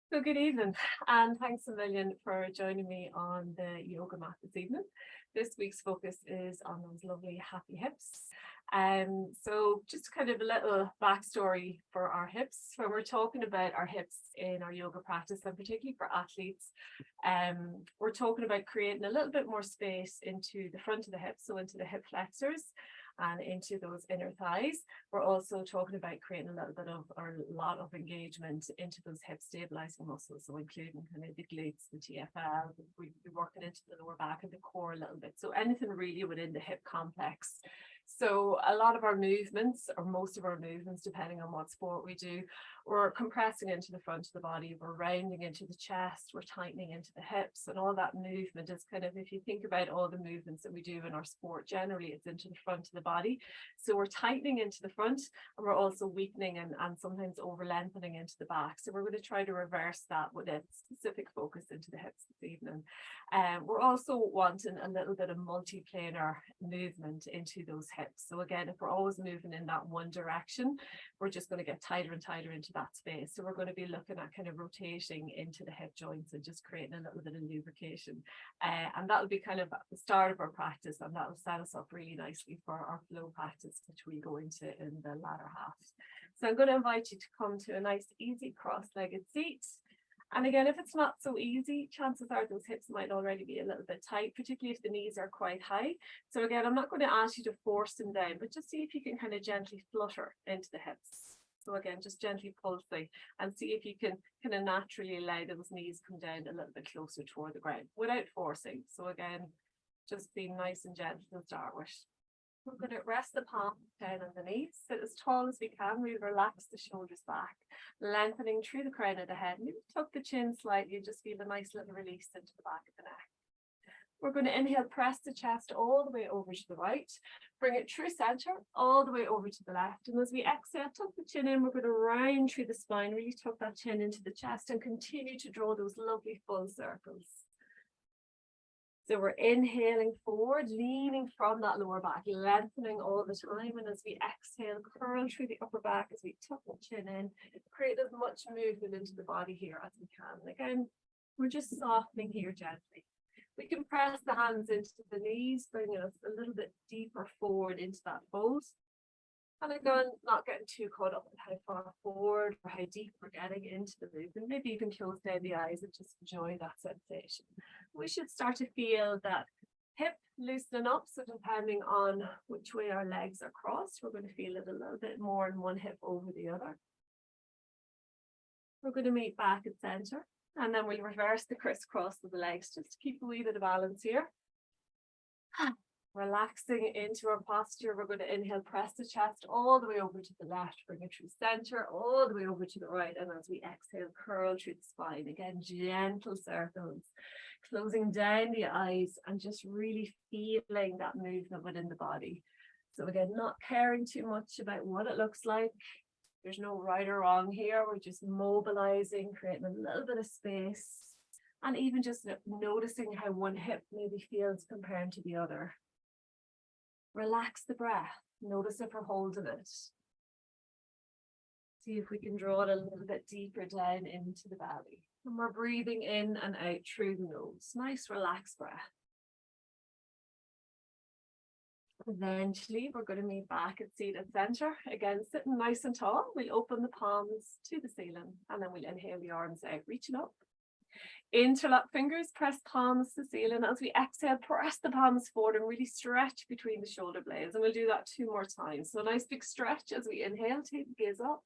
So good evening, and thanks a million for joining me on the yoga mat this evening. This week's focus is on those lovely happy hips. So just kind of a little backstory for our hips. When we're talking about our hips in our yoga practice, and particularly for athletes, we're talking about creating a little bit more space into the front of the hips, so into the hip flexors and into those inner thighs. We're also talking about creating a little bit of, or a lot of engagement into those hip stabilizing muscles, so including kind of the glutes, the TFL, we're working into the lower back and the core a little bit. So anything really within the hip complex. So a lot of our movements, or most of our movements, depending on what sport we do, we're compressing into the front of the body, we're rounding into the chest, we're tightening into the hips, and all that movement is kind of, if you think about all the movements that we do in our sport, generally it's into the front of the body. So we're tightening into the front, and we're also weakening and sometimes over lengthening into the back. So we're going to try to reverse that with a specific focus into the hips this evening. We're also wanting a little bit of multi-planar movement into those hips. So again, if we're always moving in that one direction, we're just going to get tighter and tighter into that space. So we're going to be looking at kind of rotating into the hip joints and just creating a little bit of lubrication. And that'll be kind of at the start of our practice, and that'll set us up really nicely for our flow practice, which we go into in the latter half. So I'm going to invite you to come to a nice, easy cross-legged seat. And again, if it's not so easy, chances are those hips might already be a little bit tight, particularly if the knees are quite high. So again, I'm not going to ask you to force them down, but just see if you can kind of gently flutter into the hips. So again, just gently pulsing and see if you can kind of naturally allow those knees come down a little bit closer toward the ground without forcing. So again, just being nice and gentle to start with. We're going to rest the palms down on the knees, sit as tall as we can. We relax the shoulders back, lengthening through the crown of the head. Maybe tuck the chin slightly and just feel a nice little release into the back of the neck. We're going to inhale, press the chest all the way over to the right, bring it through center, all the way over to the left. And as we exhale, tuck the chin in, we're going to round through the spine, really tuck that chin into the chest and continue to draw those lovely full circles. So we're inhaling forward, leaning from that lower back, lengthening all the time. And as we exhale, curl through the upper back as we tuck the chin in, create as much movement into the body here as we can. And again, we're just softening here gently. We can press the hands into the knees, bringing us a little bit deeper forward into that fold. And again, not getting too caught up with how far forward or how deep we're getting into the movement. Maybe you can close down the eyes and just enjoy that sensation. We should start to feel that hip loosening up. So depending on which way our legs are crossed, we're going to feel it a little bit more in one hip over the other. We're going to meet back at center, and then we'll reverse the crisscross of the legs just to keep a wee bit of balance here. Relaxing into our posture, we're going to inhale, press the chest all the way over to the left, bring it through center, all the way over to the right, and as we exhale, curl through the spine. Again, gentle circles, closing down the eyes and just really feeling that movement within the body. So again, not caring too much about what it looks like. There's no right or wrong here. We're just mobilizing, creating a little bit of space, and even just noticing how one hip maybe feels compared to the other. Relax the breath. Notice if we're holding it. See if we can draw it a little bit deeper down into the belly. And we're breathing in and out through the nose. Nice, relaxed breath. Eventually, we're going to meet back at seat at center. Again, sitting nice and tall. We'll open the palms to the ceiling, and then we'll inhale the arms out, reaching up. Interlock fingers, press palms to the ceiling. As we exhale, press the palms forward and really stretch between the shoulder blades. And we'll do that 2 more times. So a nice big stretch as we inhale, take the gaze up.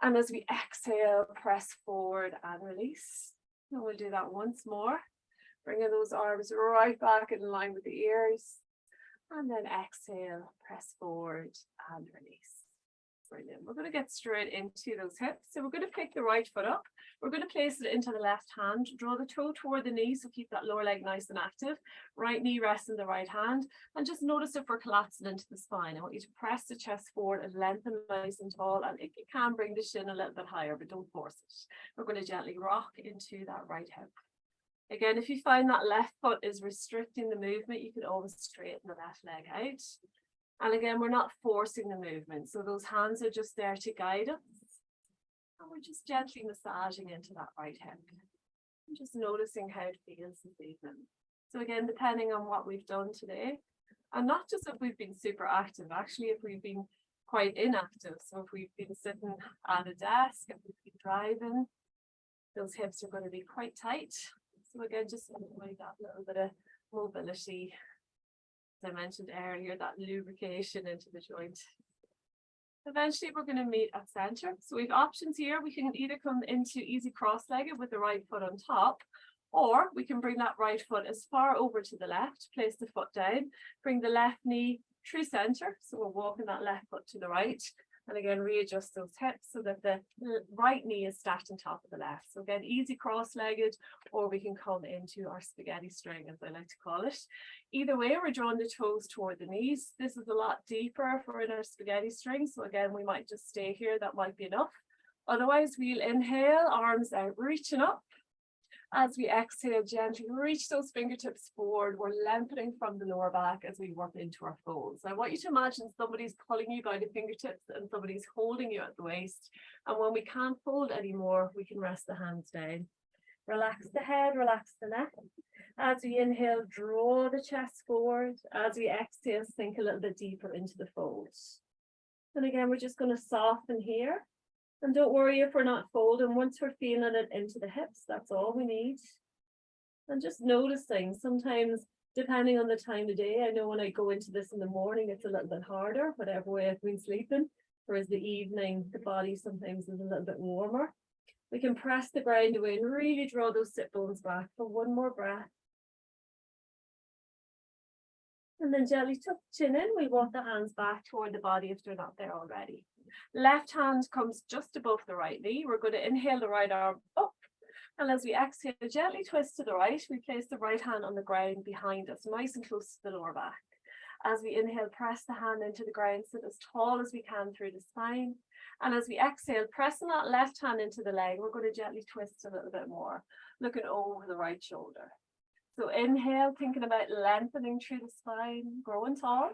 And as we exhale, press forward and release. And we'll do that once more. Bringing those arms right back in line with the ears. And then exhale, press forward and release. Brilliant. We're going to get straight into those hips. So we're going to pick the right foot up. We're going to place it into the left hand. Draw the toe toward the knee, so keep that lower leg nice and active. Right knee rests in the right hand. And just notice if we're collapsing into the spine. I want you to press the chest forward and lengthen nice and tall. And it can bring the shin a little bit higher, but don't force it. We're going to gently rock into that right hip. Again, if you find that left foot is restricting the movement, you can always straighten the left leg out. And again, we're not forcing the movement. So those hands are just there to guide us. And we're just gently massaging into that right hip. And just noticing how it feels this evening. So again, depending on what we've done today, and not just if we've been super active, actually if we've been quite inactive. So if we've been sitting at a desk, if we've been driving, those hips are going to be quite tight. So again, just enjoy that little bit of mobility. As I mentioned earlier, that lubrication into the joint. Eventually we're going to meet at center. So we have options here. We can either come into easy cross-legged with the right foot on top, or we can bring that right foot as far over to the left, place the foot down, bring the left knee through center. So we're walking that left foot to the right. And again, readjust those hips so that the right knee is stacked on top of the left. So again, easy cross-legged, or we can come into our spaghetti string, as I like to call it. Either way, we're drawing the toes toward the knees. This is a lot deeper if we're in our spaghetti string. So again, we might just stay here. That might be enough. Otherwise, we'll inhale, arms out, reaching up. As we exhale, gently reach those fingertips forward. We're lengthening from the lower back as we work into our folds. I want you to imagine somebody's pulling you by the fingertips and somebody's holding you at the waist. And when we can't fold anymore, we can rest the hands down. Relax the head, relax the neck. As we inhale, draw the chest forward. As we exhale, sink a little bit deeper into the folds. And again, we're just going to soften here. And don't worry if we're not folding. Once we're feeling it into the hips, that's all we need. And just noticing, sometimes depending on the time of day, I know when I go into this in the morning, it's a little bit harder, whatever way I've been sleeping. Whereas the evening, the body sometimes is a little bit warmer. We can press the ground away and really draw those sit bones back for one more breath. And then gently tuck the chin in. We walk the hands back toward the body if they're not there already. Left hand comes just above the right knee. We're going to inhale the right arm up. And as we exhale, gently twist to the right. We place the right hand on the ground behind us, nice and close to the lower back. As we inhale, press the hand into the ground, sit as tall as we can through the spine. And as we exhale, pressing that left hand into the leg, we're going to gently twist a little bit more, looking over the right shoulder. So inhale, thinking about lengthening through the spine, growing tall.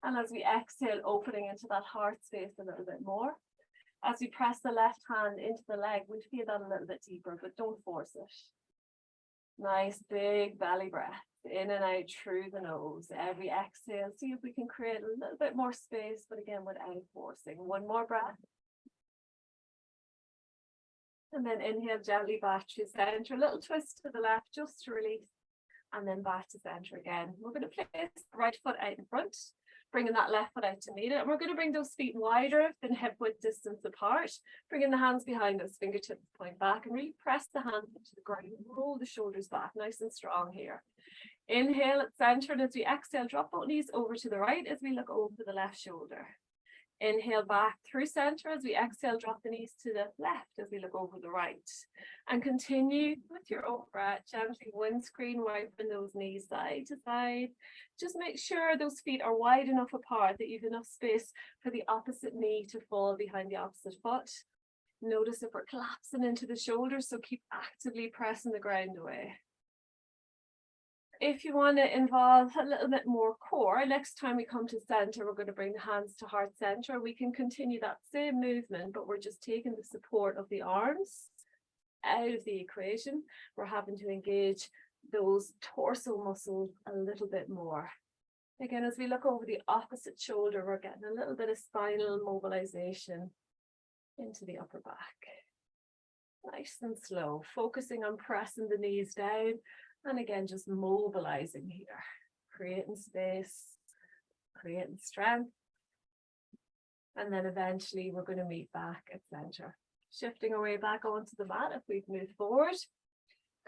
And as we exhale, opening into that heart space a little bit more. As we press the left hand into the leg, we feel that a little bit deeper, but don't force it. Nice big belly breath, in and out through the nose. Every exhale, see if we can create a little bit more space, but again, without forcing. One more breath. And then inhale gently back to center, a little twist to the left, just to release. And then back to center again. We're going to place the right foot out in front, bringing that left foot out to meet it. And we're going to bring those feet wider than hip width distance apart, bringing the hands behind us, fingertips point back, and really press the hands into the ground. Roll the shoulders back, nice and strong here. Inhale at center, and as we exhale, drop both knees over to the right as we look over the left shoulder. Inhale back through center. As we exhale, drop the knees to the left as we look over the right. And continue with your own breath, gently windscreen wiping those knees side to side. Just make sure those feet are wide enough apart that you have enough space for the opposite knee to fall behind the opposite foot. Notice if we're collapsing into the shoulders, so keep actively pressing the ground away. If you want to involve a little bit more core, next time we come to center, we're going to bring the hands to heart center. We can continue that same movement, but we're just taking the support of the arms out of the equation. We're having to engage those torso muscles a little bit more. Again, as we look over the opposite shoulder, we're getting a little bit of spinal mobilization into the upper back. Nice and slow, focusing on pressing the knees down. And again, just mobilizing here, creating space, creating strength. And then eventually we're going to meet back at center. Shifting our way back onto the mat if we've moved forward.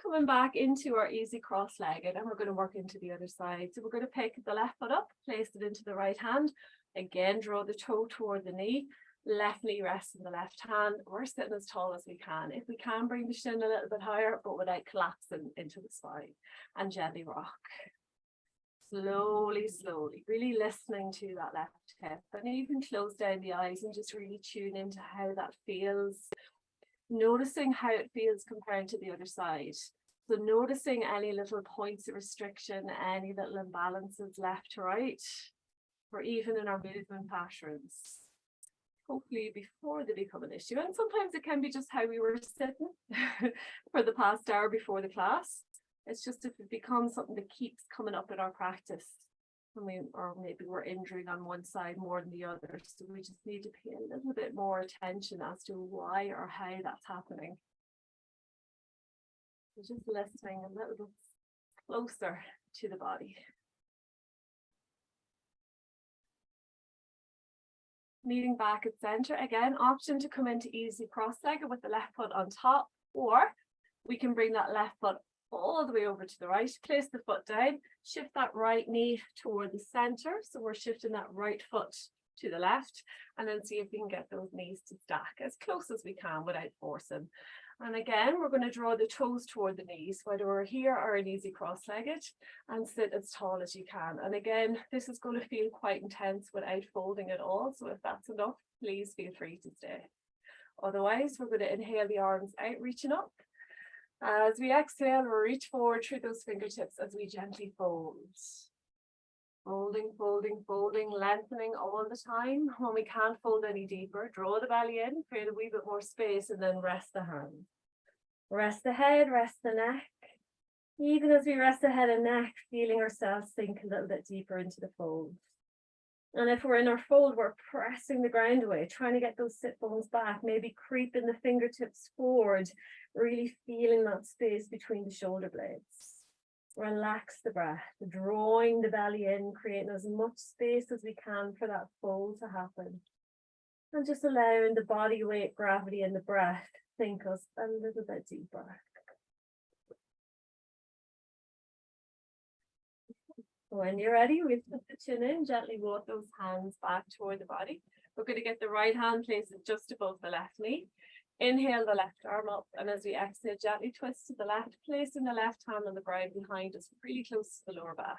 Coming back into our easy cross-legged, and we're going to work into the other side. So we're going to pick the left foot up, place it into the right hand. Again, draw the toe toward the knee. Left knee rests in the left hand. We're sitting as tall as we can. If we can, bring the shin a little bit higher, but without collapsing into the spine. And gently rock. Slowly, slowly, really listening to that left hip. And you can close down the eyes and just really tune into how that feels. Noticing how it feels compared to the other side. So noticing any little points of restriction, any little imbalances left to right, or even in our movement patterns. hopefully before they become an issue. And sometimes it can be just how we were sitting for the past hour before the class. It's just if it becomes something that keeps coming up in our practice, or maybe we're injuring on one side more than the other. So we just need to pay a little bit more attention as to why or how that's happening. So just listening a little bit closer to the body. Meeting back at center. Again, option to come into easy cross-legged with the left foot on top, or we can bring that left foot all the way over to the right, place the foot down, shift that right knee toward the center. So we're shifting that right foot to the left, and then see if we can get those knees to stack as close as we can without forcing. And again, we're going to draw the toes toward the knees, whether we're here or in easy cross-legged, and sit as tall as you can. And again, this is going to feel quite intense without folding at all. So if that's enough, please feel free to stay. Otherwise, we're going to inhale the arms out, reaching up. As we exhale, we'll reach forward through those fingertips as we gently fold. Folding, folding, folding, lengthening all the time. When we can't fold any deeper, draw the belly in, create a wee bit more space, and then rest the hands. Rest the head, rest the neck. Even as we rest the head and neck, feeling ourselves sink a little bit deeper into the fold. And if we're in our fold, we're pressing the ground away, trying to get those sit bones back, maybe creeping the fingertips forward, really feeling that space between the shoulder blades. Relax the breath, drawing the belly in, creating as much space as we can for that fold to happen. And just allowing the body weight, gravity, and the breath to sink us a little bit deeper. When you're ready, we put the chin in, gently walk those hands back toward the body. We're going to get the right hand placed just above the left knee. Inhale the left arm up, and as we exhale, gently twist to the left, placing the left hand on the ground behind us, really close to the lower back.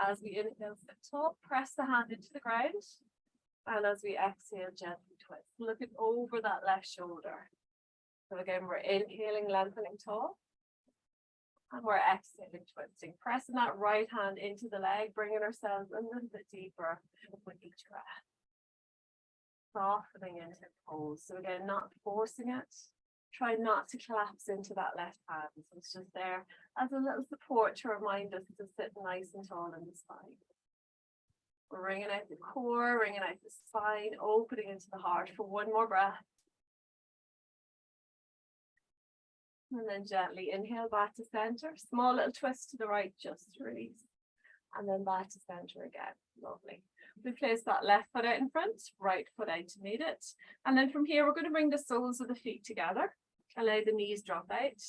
As we inhale, sit tall, press the hand into the ground, and as we exhale, gently twist, looking over that left shoulder. So again, we're inhaling, lengthening tall, and we're exhaling, twisting, pressing that right hand into the leg, bringing ourselves a little bit deeper with each breath. Softening into pose. So again, not forcing it. Try not to collapse into that left hand. So it's just there as a little support to remind us to sit nice and tall in the spine. We're wringing out the core, wringing out the spine, opening into the heart for one more breath. And then gently inhale back to center. Small little twist to the right, just release. And then back to center again. Lovely. We place that left foot out in front, right foot out to meet it. And then from here, we're going to bring the soles of the feet together. Allow the knees drop out.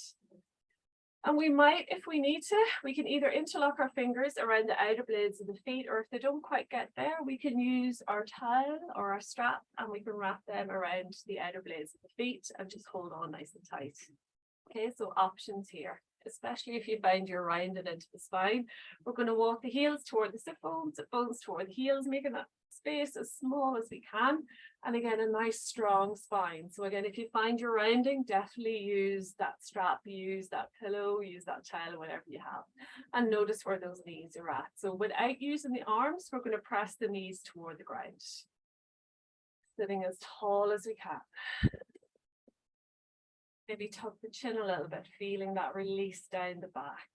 And we might, if we need to, we can either interlock our fingers around the outer blades of the feet, or if they don't quite get there, we can use our towel or our strap, and we can wrap them around the outer blades of the feet and just hold on nice and tight. Okay, so options here, especially if you find you're rounded into the spine. We're going to walk the heels toward the sit bones toward the heels, making that space as small as we can. And again, a nice strong spine. So again, if you find you're rounding, definitely use that strap, use that pillow, use that towel, whatever you have. And notice where those knees are at. So without using the arms, we're going to press the knees toward the ground. Sitting as tall as we can. Maybe tuck the chin a little bit, feeling that release down the back.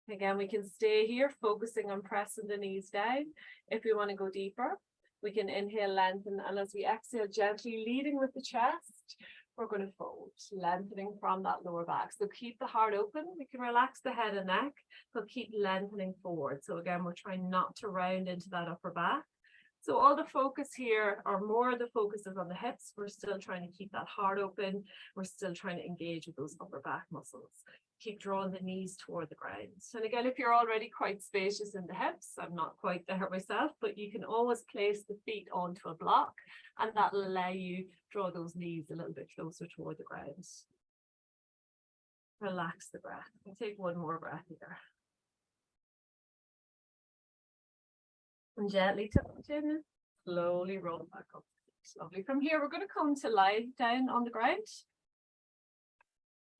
Again, we can stay here, focusing on pressing the knees down. If we want to go deeper, we can inhale, lengthen, and as we exhale, gently leading with the chest, we're going to fold, lengthening from that lower back. So keep the heart open. We can relax the head and neck, but keep lengthening forward. So again, we're trying not to round into that upper back. So all the focus here, or more of the focus, is on the hips. We're still trying to keep that heart open. We're still trying to engage with those upper back muscles. Keep drawing the knees toward the ground. And again, if you're already quite spacious in the hips, I'm not quite there myself, but you can always place the feet onto a block, and that'll allow you draw those knees a little bit closer toward the ground. Relax the breath. We'll take one more breath here. And gently tuck the chin, slowly roll back up. Lovely. From here, we're going to come to lie down on the ground.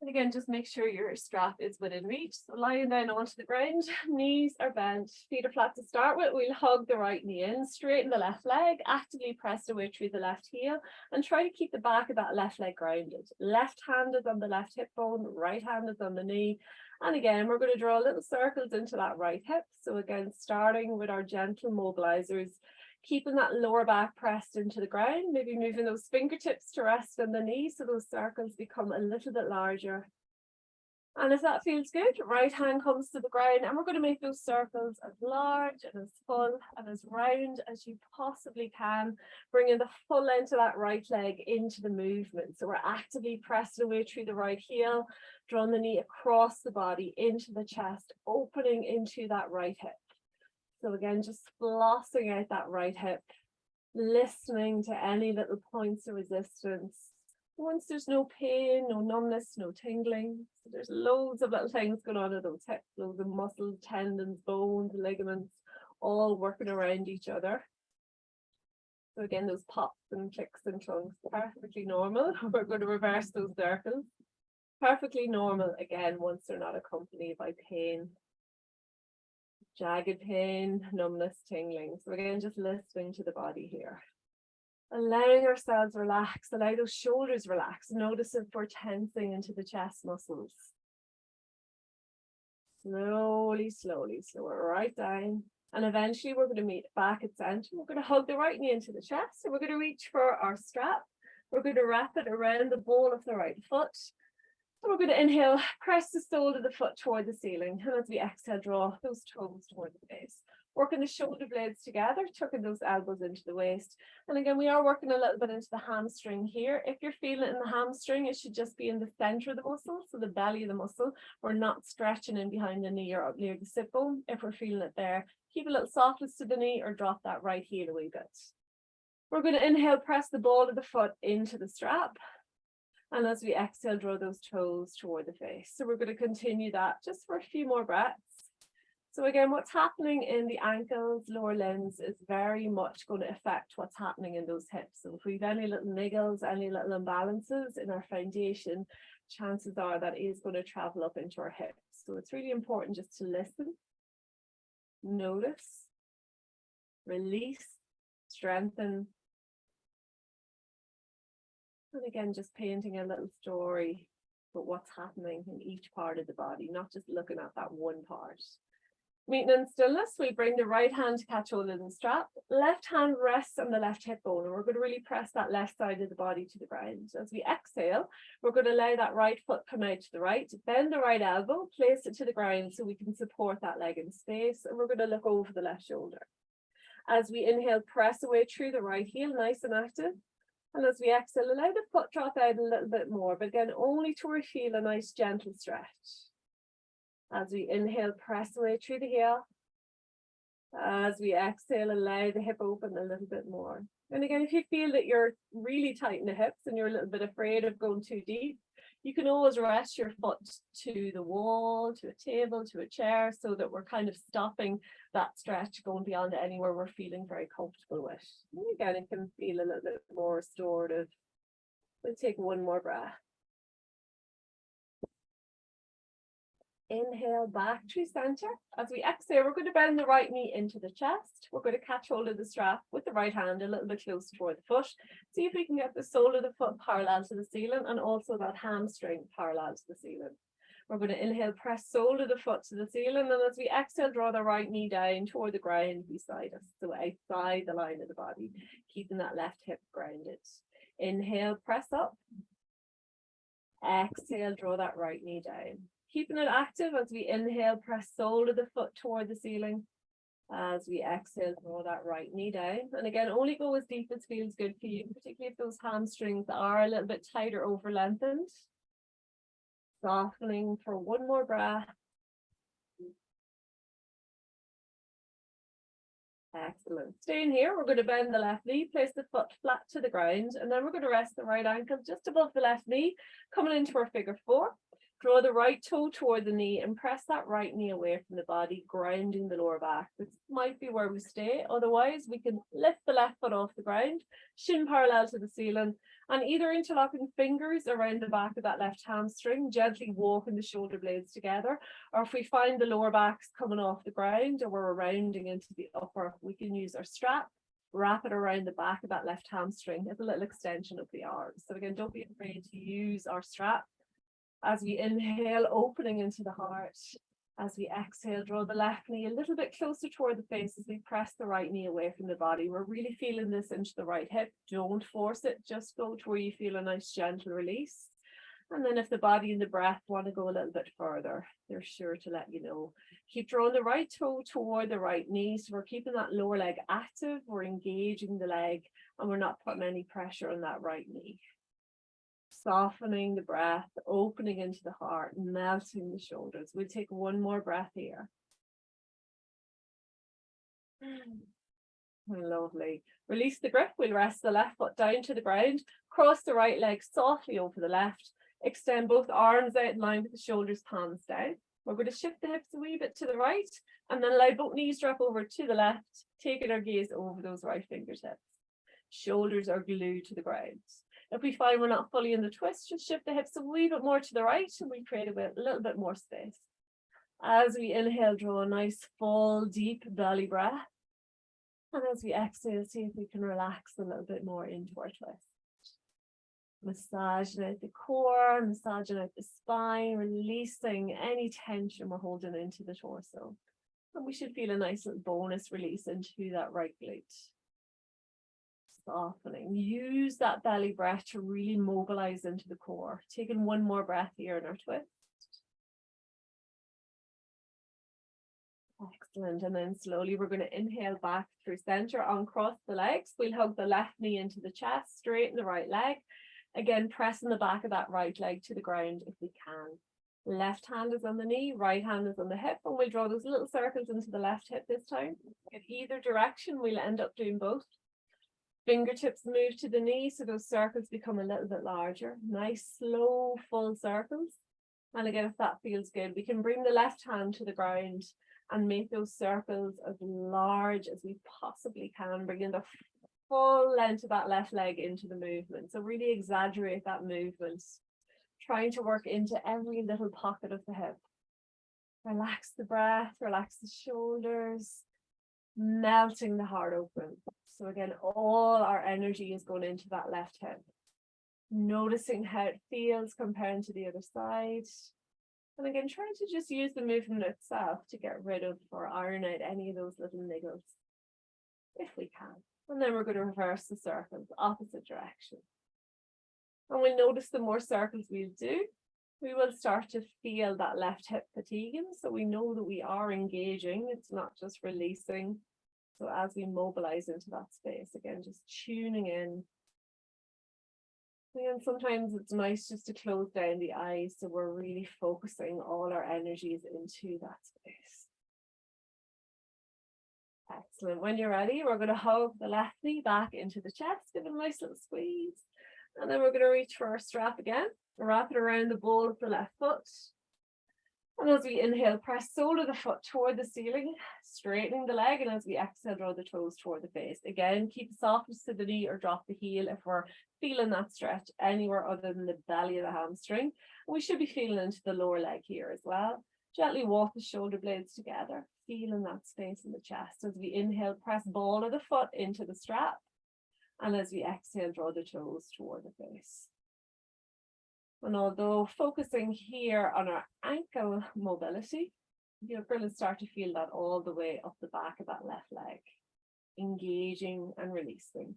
And again, just make sure your strap is within reach. So lying down onto the ground, knees are bent, feet are flat to start with. We'll hug the right knee in, straighten the left leg, actively press away through the left heel, and try to keep the back of that left leg grounded. Left hand is on the left hip bone, right hand is on the knee. And again, we're going to draw little circles into that right hip. So again, starting with our gentle mobilizers, keeping that lower back pressed into the ground, maybe moving those fingertips to rest on the knee so those circles become a little bit larger. And if that feels good, right hand comes to the ground, and we're going to make those circles as large and as full and as round as you possibly can, bringing the full length of that right leg into the movement. So we're actively pressing away through the right heel, drawing the knee across the body into the chest, opening into that right hip. So again, just flossing out that right hip, listening to any little points of resistance. Once there's no pain, no numbness, no tingling, so there's loads of little things going on in those hips, loads of muscles, tendons, bones, ligaments, all working around each other. So again, those pops and clicks and clunks, perfectly normal. We're going to reverse those circles. Perfectly normal, again, once they're not accompanied by pain. Jagged pain, numbness, tingling. So again, just listening to the body here. Allowing ourselves relax, allow those shoulders relax. Notice if we're tensing into the chest muscles. Slowly, slowly, slower, right down. And eventually we're going to meet back at center. We're going to hug the right knee into the chest. So we're going to reach for our strap. We're going to wrap it around the ball of the right foot. So we're going to inhale, press the sole of the foot toward the ceiling. And as we exhale, draw those toes toward the face. Working the shoulder blades together, tucking those elbows into the waist. And again, we are working a little bit into the hamstring here. If you're feeling it in the hamstring, it should just be in the center of the muscle, so the belly of the muscle. We're not stretching in behind the knee or up near the sit bone. If we're feeling it there, keep a little softness to the knee or drop that right heel a wee bit. We're going to inhale, press the ball of the foot into the strap. And as we exhale, draw those toes toward the face. So we're going to continue that just for a few more breaths. So again, what's happening in the ankles, lower limbs is very much going to affect what's happening in those hips. So if we've any little niggles, any little imbalances in our foundation, chances are that is going to travel up into our hips. So it's really important just to listen, notice, release, strengthen. And again, just painting a little story about what's happening in each part of the body, not just looking at that one part. Meeting in stillness, we bring the right hand to catch hold of the strap. Left hand rests on the left hip bone, and we're going to really press that left side of the body to the ground. As we exhale, we're going to allow that right foot come out to the right, bend the right elbow, place it to the ground so we can support that leg in space, and we're going to look over the left shoulder. As we inhale, press away through the right heel, nice and active. And as we exhale, allow the foot drop out a little bit more, but again, only to feel a nice gentle stretch. As we inhale, press away through the heel. As we exhale, allow the hip open a little bit more. And again, if you feel that you're really tight in the hips and you're a little bit afraid of going too deep, you can always rest your foot to the wall, to a table, to a chair, so that we're kind of stopping that stretch going beyond anywhere we're feeling very comfortable with. And again, it can feel a little bit more restorative. We'll take one more breath. Inhale back to center. As we exhale, we're going to bend the right knee into the chest. We're going to catch hold of the strap with the right hand a little bit closer toward the foot. See if we can get the sole of the foot parallel to the ceiling and also that hamstring parallel to the ceiling. We're going to inhale, press sole of the foot to the ceiling, and as we exhale, draw the right knee down toward the ground beside us, so outside the line of the body, keeping that left hip grounded. Inhale, press up. Exhale, draw that right knee down. Keeping it active as we inhale, press sole of the foot toward the ceiling. As we exhale, draw that right knee down. And again, only go as deep as feels good for you, particularly if those hamstrings are a little bit tighter over lengthened. Softening for one more breath. Excellent. Staying here, we're going to bend the left knee, place the foot flat to the ground, and then we're going to rest the right ankle just above the left knee, coming into our figure four. Draw the right toe toward the knee and press that right knee away from the body, grounding the lower back. This might be where we stay. Otherwise, we can lift the left foot off the ground, shin parallel to the ceiling, and either interlocking fingers around the back of that left hamstring, gently walking the shoulder blades together. Or if we find the lower back's coming off the ground or we're rounding into the upper, we can use our strap, wrap it around the back of that left hamstring as a little extension of the arms. So again, don't be afraid to use our strap. As we inhale, opening into the heart. As we exhale, draw the left knee a little bit closer toward the face as we press the right knee away from the body. We're really feeling this into the right hip. Don't force it. Just go to where you feel a nice gentle release. And then if the body and the breath want to go a little bit further, they're sure to let you know. Keep drawing the right toe toward the right knee. So we're keeping that lower leg active. We're engaging the leg and we're not putting any pressure on that right knee. Softening the breath, opening into the heart, melting the shoulders. We'll take one more breath here. Lovely. Release the grip. We'll rest the left foot down to the ground. Cross the right leg softly over the left. Extend both arms out in line with the shoulders, palms down. We're going to shift the hips a wee bit to the right and then allow both knees drop over to the left, taking our gaze over those right fingertips. Shoulders are glued to the ground. If we find we're not fully in the twist, just shift the hips a wee bit more to the right and we create a little bit more space. As we inhale, draw a nice full deep belly breath. And as we exhale, see if we can relax a little bit more into our twist. Massaging out the core, massaging out the spine, releasing any tension we're holding into the torso. And we should feel a nice little bonus release into that right glute. Softening. Use that belly breath to really mobilize into the core. Taking one more breath here in our twist. Excellent. And then slowly we're going to inhale back through center, uncross the legs. We'll hug the left knee into the chest, straighten the right leg. Again, pressing the back of that right leg to the ground if we can. Left hand is on the knee, right hand is on the hip, and we'll draw those little circles into the left hip this time. In either direction, we'll end up doing both. Fingertips move to the knee, so those circles become a little bit larger. Nice, slow, full circles. And again, if that feels good, we can bring the left hand to the ground and make those circles as large as we possibly can, bringing the full length of that left leg into the movement. So really exaggerate that movement, trying to work into every little pocket of the hip. Relax the breath, relax the shoulders, melting the heart open. So again, all our energy is going into that left hip. Noticing how it feels comparing to the other side. And again, trying to just use the movement itself to get rid of or iron out any of those little niggles, if we can. And then we're going to reverse the circles, opposite direction. And we'll notice the more circles we do, we will start to feel that left hip fatiguing. So we know that we are engaging, it's not just releasing. So as we mobilize into that space, again, just tuning in. And sometimes it's nice just to close down the eyes so we're really focusing all our energies into that space. Excellent. When you're ready, we're going to hug the left knee back into the chest, give it a nice little squeeze. And then we're going to reach for our strap again, wrap it around the ball of the left foot. And as we inhale, press sole of the foot toward the ceiling, straightening the leg. And as we exhale, draw the toes toward the face. Again, keep softness to the knee or drop the heel if we're feeling that stretch anywhere other than the belly of the hamstring. We should be feeling into the lower leg here as well. Gently walk the shoulder blades together, feeling that space in the chest. As we inhale, press ball of the foot into the strap. And as we exhale, draw the toes toward the face. And although focusing here on our ankle mobility, you're going to start to feel that all the way up the back of that left leg, engaging and releasing.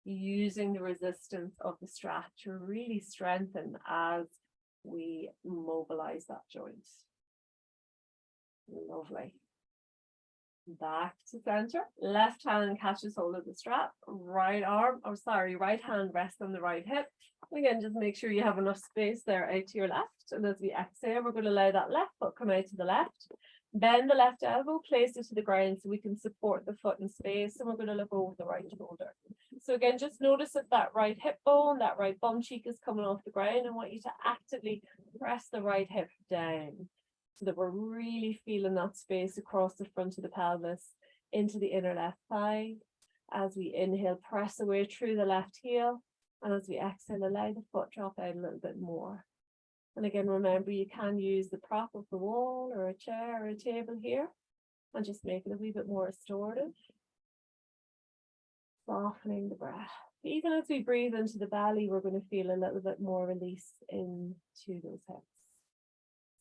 Using the resistance of the strap to really strengthen as we mobilize that joint. Lovely. Back to center. Left hand catches hold of the strap. Right hand rests on the right hip. Again, just make sure you have enough space there out to your left. And as we exhale, we're going to allow that left foot come out to the left. Bend the left elbow, place it to the ground so we can support the foot in space, and we're going to look over the right shoulder. So again, just notice that that right hip bone, that right bum cheek is coming off the ground. I want you to actively press the right hip down so that we're really feeling that space across the front of the pelvis into the inner left thigh. As we inhale, press away through the left heel, and as we exhale, allow the foot drop out a little bit more. And again, remember, you can use the prop of the wall or a chair or a table here and just make it a wee bit more restorative. Softening the breath. Even as we breathe into the belly, we're going to feel a little bit more release into those hips.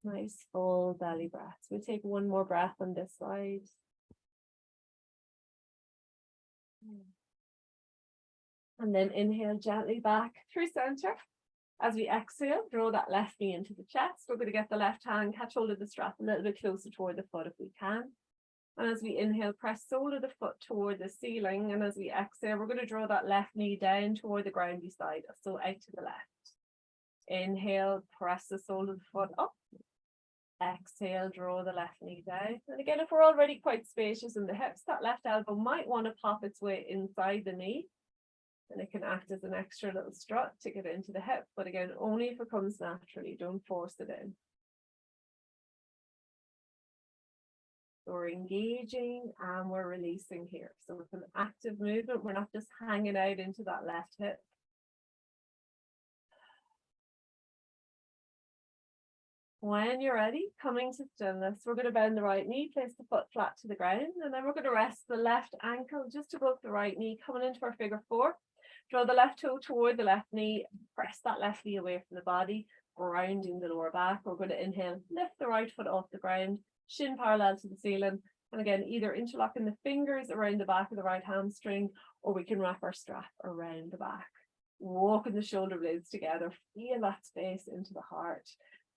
Nice full belly breaths. We'll take one more breath on this side. And then inhale gently back through center. As we exhale, draw that left knee into the chest. We're going to get the left hand, catch hold of the strap a little bit closer toward the foot if we can. And as we inhale, press sole of the foot toward the ceiling. And as we exhale, we're going to draw that left knee down toward the ground beside us, so out to the left. Inhale, press the sole of the foot up. Exhale, draw the left knee down. And again, if we're already quite spacious in the hips, that left elbow might want to pop its way inside the knee. And it can act as an extra little strut to get into the hip. But again, only if it comes naturally, don't force it in. So we're engaging and we're releasing here. So it's an active movement. We're not just hanging out into that left hip. When you're ready, coming to stillness, we're going to bend the right knee, place the foot flat to the ground, and then we're going to rest the left ankle just above the right knee, coming into our figure four. Draw the left toe toward the left knee, press that left knee away from the body, grounding the lower back. We're going to inhale, lift the right foot off the ground, shin parallel to the ceiling. And again, either interlocking the fingers around the back of the right hamstring, or we can wrap our strap around the back. Walking the shoulder blades together, feel that space into the heart.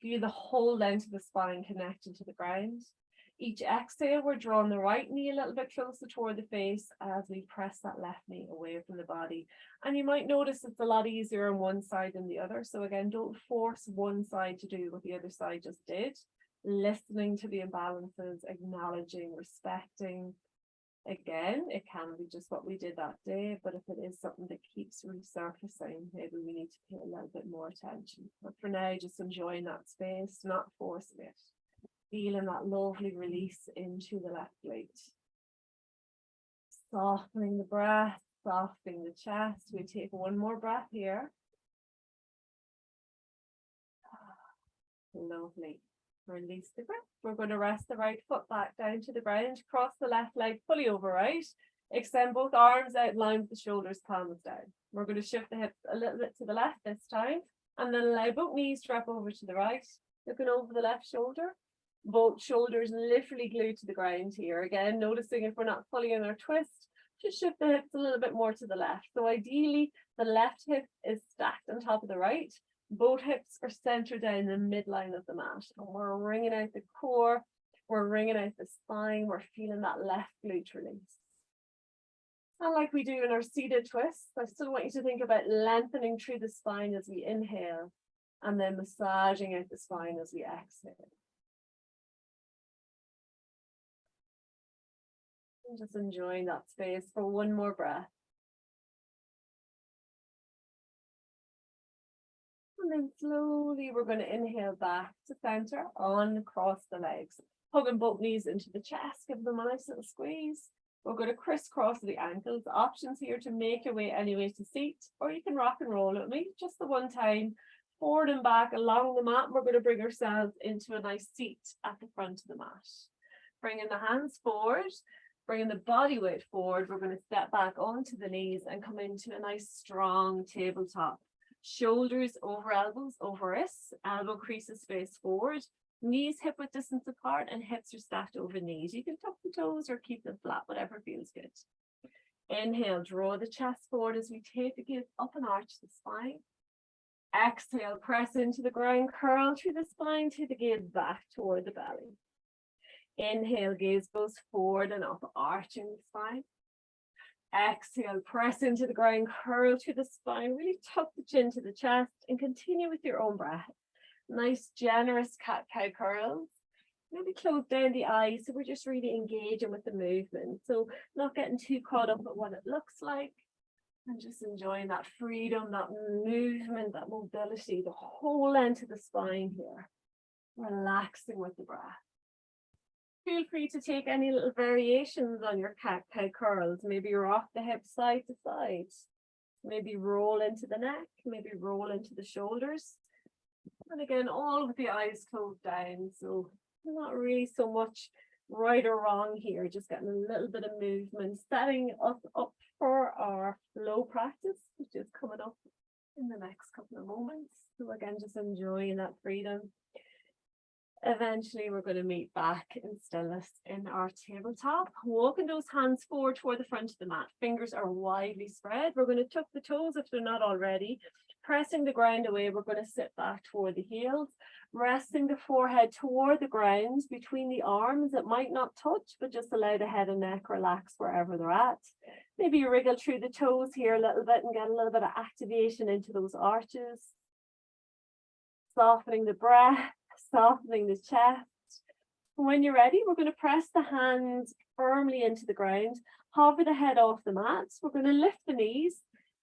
Feel the whole length of the spine connected to the ground. Each exhale, we're drawing the right knee a little bit closer toward the face as we press that left knee away from the body. And you might notice it's a lot easier on one side than the other. So again, don't force one side to do what the other side just did. Listening to the imbalances, acknowledging, respecting. Again, it can be just what we did that day, but if it is something that keeps resurfacing, maybe we need to pay a little bit more attention. But for now, just enjoying that space, not forcing it. Feeling that lovely release into the left glute. Softening the breath, softening the chest. We take one more breath here. Lovely. Release the grip. We're going to rest the right foot back down to the ground, cross the left leg fully over right, extend both arms out in line with the shoulders, palms down. We're going to shift the hips a little bit to the left this time, and then allow both knees to wrap over to the right, looking over the left shoulder. Both shoulders literally glued to the ground here. Again, noticing if we're not fully in our twist, just shift the hips a little bit more to the left. So ideally, the left hip is stacked on top of the right. Both hips are centered down the midline of the mat. And we're wringing out the core. We're wringing out the spine. We're feeling that left glute release. And like we do in our seated twists, I still want you to think about lengthening through the spine as we inhale, and then massaging out the spine as we exhale. And just enjoying that space for one more breath. And then slowly we're going to inhale back to center, on across the legs. Hugging both knees into the chest, give them a nice little squeeze. We're going to crisscross the ankles. Options here to make your way anyway to seat, or you can rock and roll with me, just the one time. Forward and back along the mat. We're going to bring ourselves into a nice seat at the front of the mat. Bringing the hands forward. Bringing the body weight forward, we're going to step back onto the knees and come into a nice strong tabletop. Shoulders over elbows, over wrists, elbow creases face forward, knees hip width distance apart, and hips are stacked over knees. You can tuck the toes or keep them flat, whatever feels good. Inhale, draw the chest forward as we take the gaze up and arch the spine. Exhale, press into the ground, curl through the spine, take the gaze back toward the belly. Inhale, gaze goes forward and up, arching the spine. Exhale, press into the ground, curl through the spine, really tuck the chin to the chest and continue with your own breath. Nice, generous cat-cow curls. Maybe close down the eyes, so we're just really engaging with the movement. So not getting too caught up at what it looks like, and just enjoying that freedom, that movement, that mobility, the whole length of the spine here. Relaxing with the breath. Feel free to take any little variations on your cat-cow curls. Maybe you're off the hips side to side. Maybe roll into the neck, maybe roll into the shoulders. And again, all with the eyes closed down. So not really so much right or wrong here, just getting a little bit of movement, setting us up for our flow practice, which is coming up in the next couple of moments. So again, just enjoying that freedom. Eventually, we're going to meet back in stillness in our tabletop. Walking those hands forward toward the front of the mat. Fingers are widely spread. We're going to tuck the toes if they're not already. Pressing the ground away, we're going to sit back toward the heels. Resting the forehead toward the ground between the arms. It might not touch, but just allow the head and neck relax wherever they're at. Maybe wriggle through the toes here a little bit and get a little bit of activation into those arches. Softening the breath. Softening the chest. When you're ready, we're going to press the hands firmly into the ground, hover the head off the mat. We're going to lift the knees,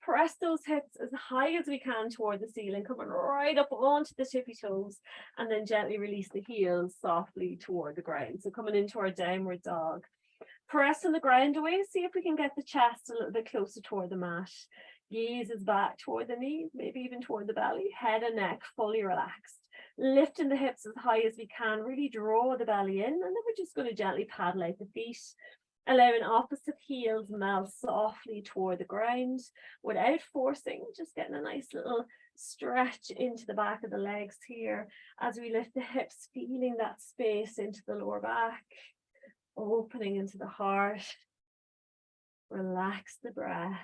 press those hips as high as we can toward the ceiling, coming right up onto the tippy toes, and then gently release the heels softly toward the ground. So coming into our downward dog. Pressing the ground away, see if we can get the chest a little bit closer toward the mat. Gaze is back toward the knees, maybe even toward the belly, head and neck fully relaxed. Lifting the hips as high as we can, really draw the belly in, and then we're just going to gently paddle out the feet, allowing opposite heels melt softly toward the ground without forcing, just getting a nice little stretch into the back of the legs here as we lift the hips, feeling that space into the lower back, opening into the heart. Relax the breath.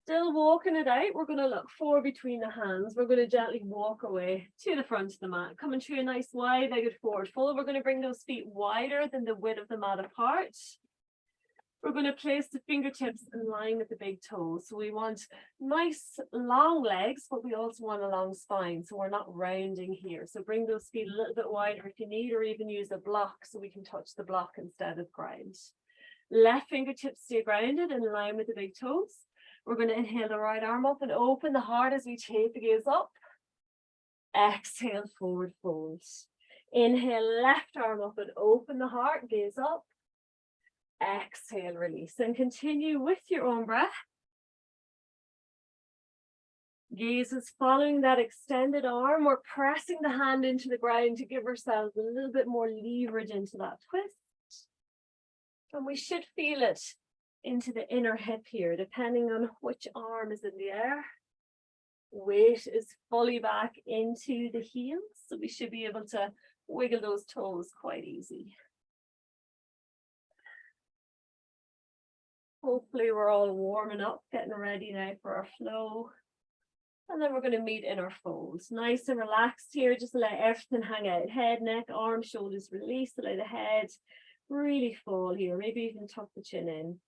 Still walking it out, we're going to look forward between the hands. We're going to gently walk away to the front of the mat, coming through a nice wide-legged forward fold. We're going to bring those feet wider than the width of the mat apart. We're going to place the fingertips in line with the big toes. So we want nice long legs, but we also want a long spine. So we're not rounding here. So bring those feet a little bit wider if you need, or even use a block so we can touch the block instead of ground. Left fingertips stay grounded in line with the big toes. We're going to inhale the right arm up and open the heart as we take the gaze up. Exhale, forward fold. Inhale, left arm up and open the heart, gaze up. Exhale, release, and continue with your own breath. Gaze is following that extended arm. We're pressing the hand into the ground to give ourselves a little bit more leverage into that twist. And we should feel it into the inner hip here, depending on which arm is in the air. Weight is fully back into the heels, so we should be able to wiggle those toes quite easy. Hopefully we're all warming up, getting ready now for our flow. And then we're going to meet in our folds. Nice and relaxed here, just allow everything hang out. Head, neck, arms, shoulders release, allow the head really fall here, maybe even tuck the chin in.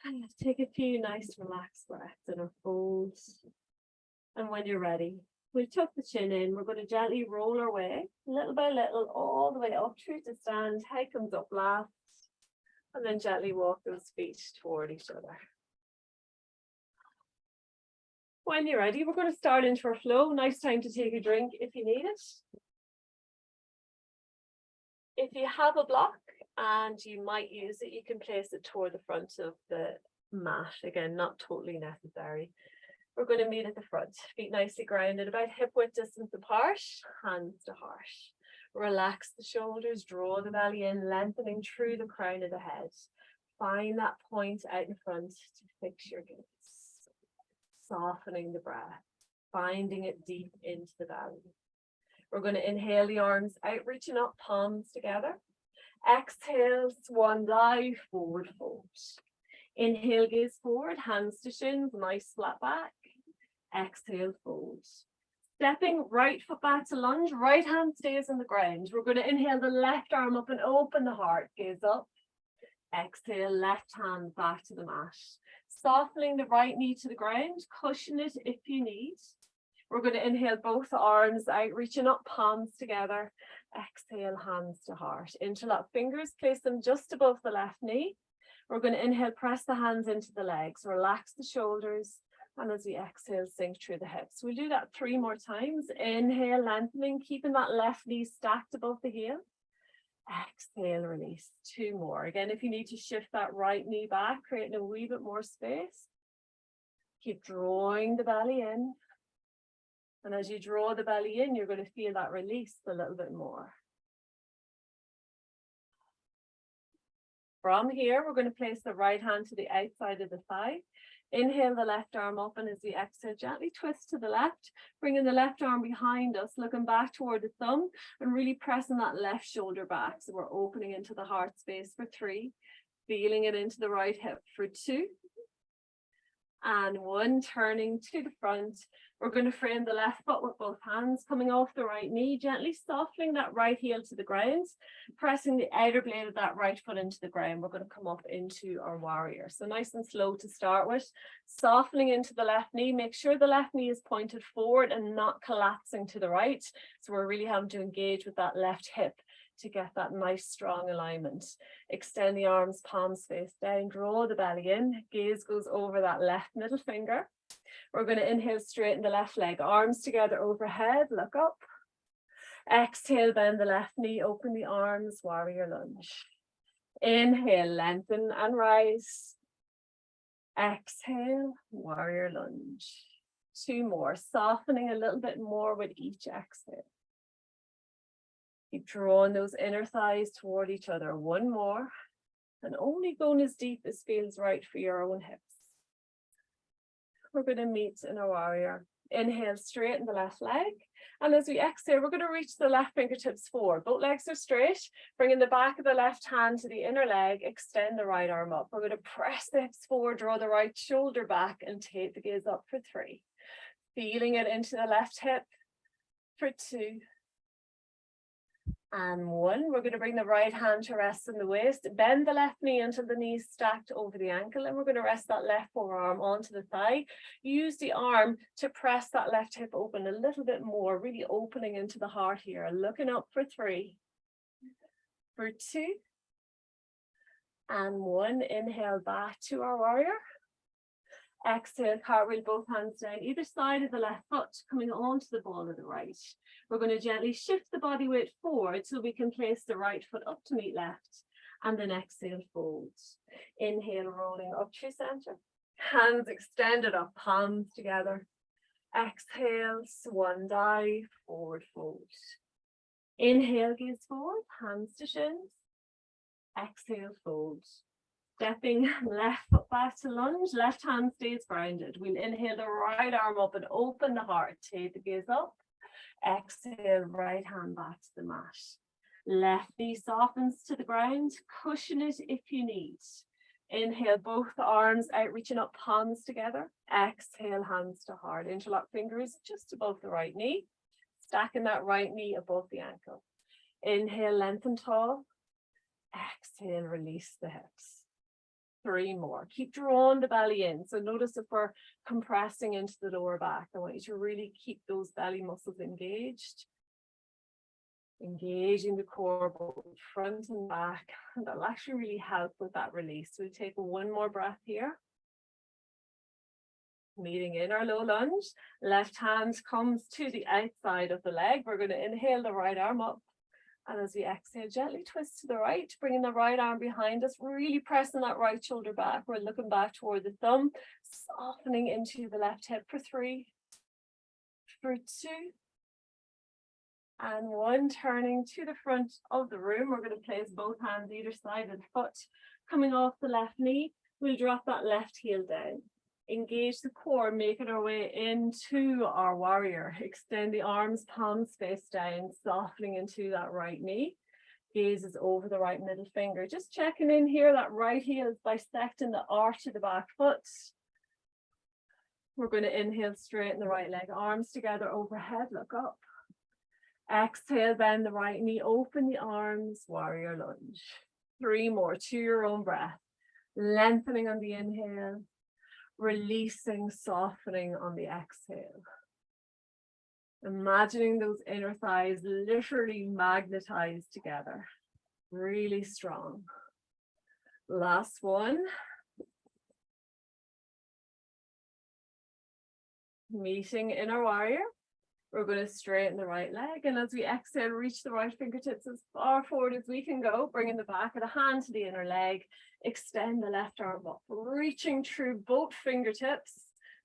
And take a few nice relaxed breaths in our folds. And when you're ready, we'll tuck the chin in. We're going to gently roll our way, little by little, all the way up through to stand. Head comes up last. And then gently walk those feet toward each other. When you're ready, we're going to start into our flow. Nice time to take a drink if you need it. If you have a block and you might use it, you can place it toward the front of the mat. Again, not totally necessary. We're going to meet at the front, feet nicely grounded, about hip width distance apart, hands to heart. Relax the shoulders, draw the belly in, lengthening through the crown of the head. Find that point out in front to fix your gaze. Softening the breath, finding it deep into the belly. We're going to inhale the arms out, reaching up, palms together. Exhale, swan dive, forward fold. Inhale, gaze forward, hands to shins, nice flat back. Exhale, fold. Stepping right foot back to lunge, right hand stays on the ground. We're going to inhale the left arm up and open the heart, gaze up. Exhale, left hand back to the mat. Softening the right knee to the ground, cushion it if you need. We're going to inhale both arms out, reaching up, palms together. Exhale, hands to heart. Interlock fingers, place them just above the left knee. We're going to inhale, press the hands into the legs, relax the shoulders. And as we exhale, sink through the hips. We'll do that 3 more times. Inhale, lengthening, keeping that left knee stacked above the heel. Exhale, release. 2 more. Again, if you need to shift that right knee back, creating a wee bit more space. Keep drawing the belly in. And as you draw the belly in, you're going to feel that release a little bit more. From here, we're going to place the right hand to the outside of the thigh. Inhale the left arm up, and as we exhale, gently twist to the left, bringing the left arm behind us, looking back toward the thumb, and really pressing that left shoulder back. So we're opening into the heart space for 3, feeling it into the right hip for 2, and 1, turning to the front. We're going to frame the left foot with both hands, coming off the right knee, gently softening that right heel to the ground, pressing the outer blade of that right foot into the ground. We're going to come up into our warrior. So nice and slow to start with, softening into the left knee. Make sure the left knee is pointed forward and not collapsing to the right. So we're really having to engage with that left hip to get that nice strong alignment. Extend the arms, palms face down, draw the belly in, gaze goes over that left middle finger. We're going to inhale, straighten the left leg, arms together overhead, look up. Exhale, bend the left knee, open the arms, warrior lunge. Inhale, lengthen and rise. Exhale, warrior lunge. 2 more, softening a little bit more with each exhale. Keep drawing those inner thighs toward each other. 1 more, and only going as deep as feels right for your own hips. We're going to meet in a warrior. Inhale, straighten the left leg. And as we exhale, we're going to reach the left fingertips forward. Both legs are straight, bringing the back of the left hand to the inner leg, extend the right arm up. We're going to press the hips forward, draw the right shoulder back, and take the gaze up for 3. Feeling it into the left hip for 2. And 1, we're going to bring the right hand to rest in the waist, bend the left knee until the knee is stacked over the ankle, and we're going to rest that left forearm onto the thigh. Use the arm to press that left hip open a little bit more, really opening into the heart here. Looking up for 3, for 2, and 1. Inhale back to our warrior. Exhale, cartwheel both hands down either side of the left foot, coming onto the ball of the right. We're going to gently shift the body weight forward so we can place the right foot up to meet left. And then exhale, fold. Inhale, rolling up through center. Hands extended up, palms together. Exhale, swan dive, forward fold. Inhale, gaze forward, hands to shins. Exhale, fold. Stepping left foot back to lunge, left hand stays grounded. We'll inhale the right arm up and open the heart. Take the gaze up. Exhale, right hand back to the mat. Left knee softens to the ground. Cushion it if you need. Inhale, both arms out, reaching up, palms together. Exhale, hands to heart. Interlock fingers just above the right knee. Stacking that right knee above the ankle. Inhale, lengthen tall. Exhale, release the hips. 3 more. Keep drawing the belly in. So notice if we're compressing into the lower back, I want you to really keep those belly muscles engaged. Engaging the core both front and back. And that'll actually really help with that release. So we take 1 more breath here. Meeting in our low lunge. Left hand comes to the outside of the leg. We're going to inhale the right arm up. And as we exhale, gently twist to the right, bringing the right arm behind us, really pressing that right shoulder back. We're looking back toward the thumb, softening into the left hip for 3, for 2, and 1. Turning to the front of the room. We're going to place both hands either side of the foot. Coming off the left knee, we'll drop that left heel down. Engage the core, making our way into our warrior. Extend the arms, palms face down, softening into that right knee. Gaze is over the right middle finger. Just checking in here, that right heel is bisecting the arch of the back foot. We're going to inhale, straighten the right leg, arms together overhead, look up. Exhale, bend the right knee, open the arms, warrior lunge. 3 more, to your own breath. Lengthening on the inhale. Releasing, softening on the exhale. Imagining those inner thighs literally magnetized together. Really strong. Last one. Meeting inner warrior. We're going to straighten the right leg, and as we exhale, reach the right fingertips as far forward as we can go, bringing the back of the hand to the inner leg, extend the left arm up, reaching through both fingertips.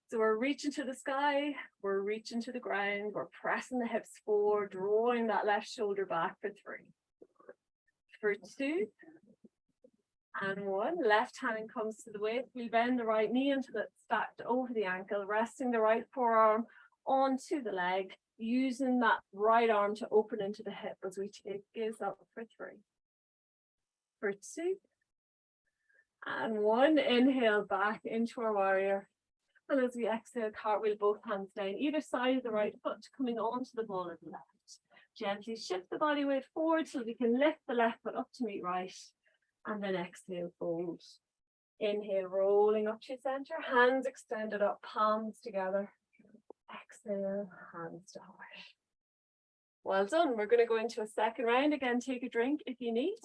So we're reaching to the sky, we're reaching to the ground, we're pressing the hips forward, drawing that left shoulder back for 3, for 2, and 1. Left hand comes to the waist. We bend the right knee until it's stacked over the ankle, resting the right forearm onto the leg, using that right arm to open into the hip as we take gaze up for 3, for 2, and 1. Inhale back into our warrior. And as we exhale, cartwheel both hands down, either side of the right foot, coming onto the ball of the left. Gently shift the body weight forward so we can lift the left foot up to meet right. And then exhale, fold. Inhale, rolling up to center, hands extended up, palms together. Exhale, hands to heart. Well done. We're going to go into a second round. Again, take a drink if you need.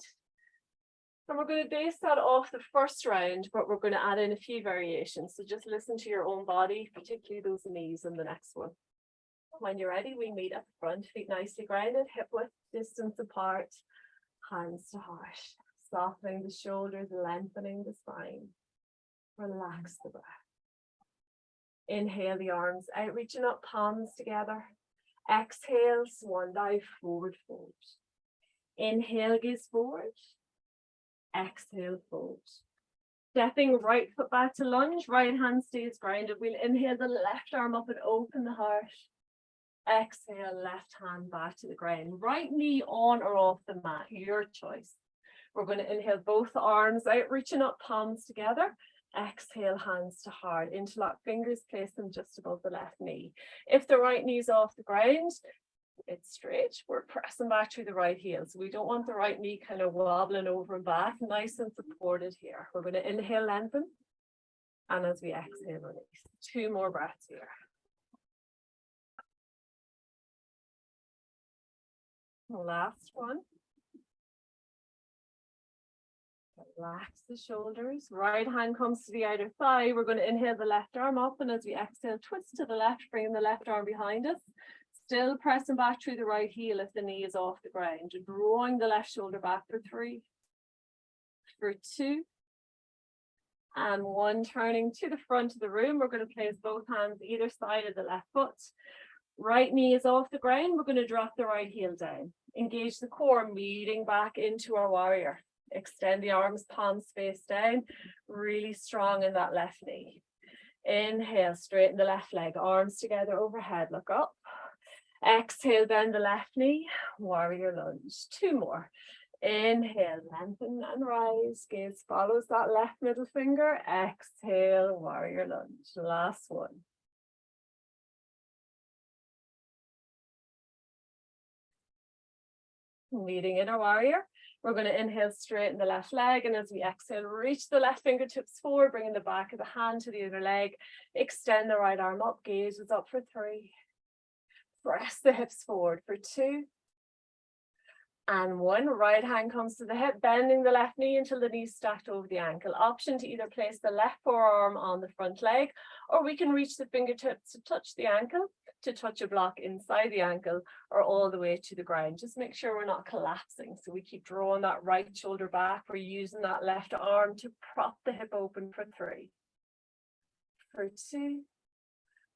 And we're going to base that off the first round, but we're going to add in a few variations. So just listen to your own body, particularly those knees in the next one. When you're ready, we meet at the front, feet nicely grounded, hip width distance apart, hands to heart. Softening the shoulders, lengthening the spine. Relax the breath. Inhale the arms out, reaching up, palms together. Exhale, swan dive, forward fold. Inhale, gaze forward. Exhale, fold. Stepping right foot back to lunge, right hand stays grounded. We'll inhale the left arm up and open the heart. Exhale, left hand back to the ground. Right knee on or off the mat, your choice. We're going to inhale both arms out, reaching up, palms together. Exhale, hands to heart. Interlock fingers, place them just above the left knee. If the right knee is off the ground, it's straight. We're pressing back through the right heel. So we don't want the right knee kind of wobbling over and back. Nice and supported here. We're going to inhale, lengthen. And as we exhale, release. 2 more breaths here. Last one. Relax the shoulders. Right hand comes to the outer thigh. We're going to inhale the left arm up, and as we exhale, twist to the left, bringing the left arm behind us. Still pressing back through the right heel if the knee is off the ground. Drawing the left shoulder back for 3, for 2, and 1. Turning to the front of the room, we're going to place both hands either side of the left foot. Right knee is off the ground. We're going to drop the right heel down. Engage the core, meeting back into our warrior. Extend the arms, palms face down. Really strong in that left knee. Inhale, straighten the left leg, arms together overhead, look up. Exhale, bend the left knee, warrior lunge. 2 more. Inhale, lengthen and rise. Gaze follows that left middle finger. Exhale, warrior lunge. Last one. Meeting in our warrior. We're going to inhale, straighten the left leg, and as we exhale, reach the left fingertips forward, bringing the back of the hand to the other leg. Extend the right arm up, gaze is up for 3. Press the hips forward for 2. And 1. Right hand comes to the hip, bending the left knee until the knee's stacked over the ankle. Option to either place the left forearm on the front leg, or we can reach the fingertips to touch the ankle, to touch a block inside the ankle, or all the way to the ground. Just make sure we're not collapsing. So we keep drawing that right shoulder back. We're using that left arm to prop the hip open for 3, for 2,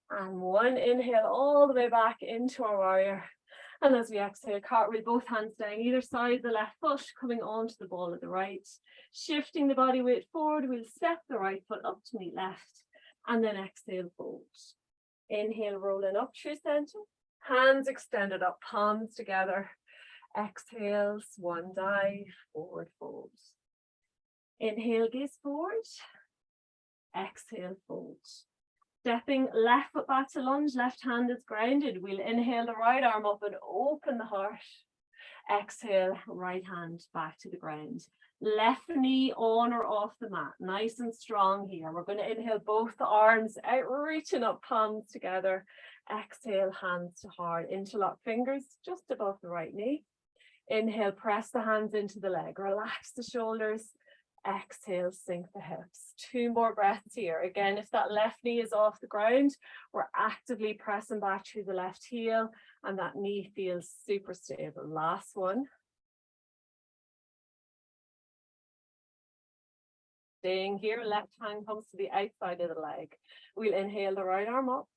and 1. Inhale all the way back into our warrior. And as we exhale, cartwheel both hands down either side of the left foot, coming onto the ball of the right. Shifting the body weight forward, we'll step the right foot up to meet left. And then exhale, fold. Inhale, rolling up through center. Hands extended up, palms together. Exhale, swan dive, forward fold. Inhale, gaze forward. Exhale, fold. Stepping left foot back to lunge, left hand is grounded. We'll inhale the right arm up and open the heart. Exhale, right hand back to the ground. Left knee on or off the mat, nice and strong here. We're going to inhale both the arms out, reaching up, palms together. Exhale, hands to heart, interlock fingers just above the right knee. Inhale, press the hands into the leg, relax the shoulders. Exhale, sink the hips. 2 more breaths here. Again, if that left knee is off the ground, we're actively pressing back through the left heel and that knee feels super stable. Last one. Staying here, left hand comes to the outside of the leg. We'll inhale the right arm up.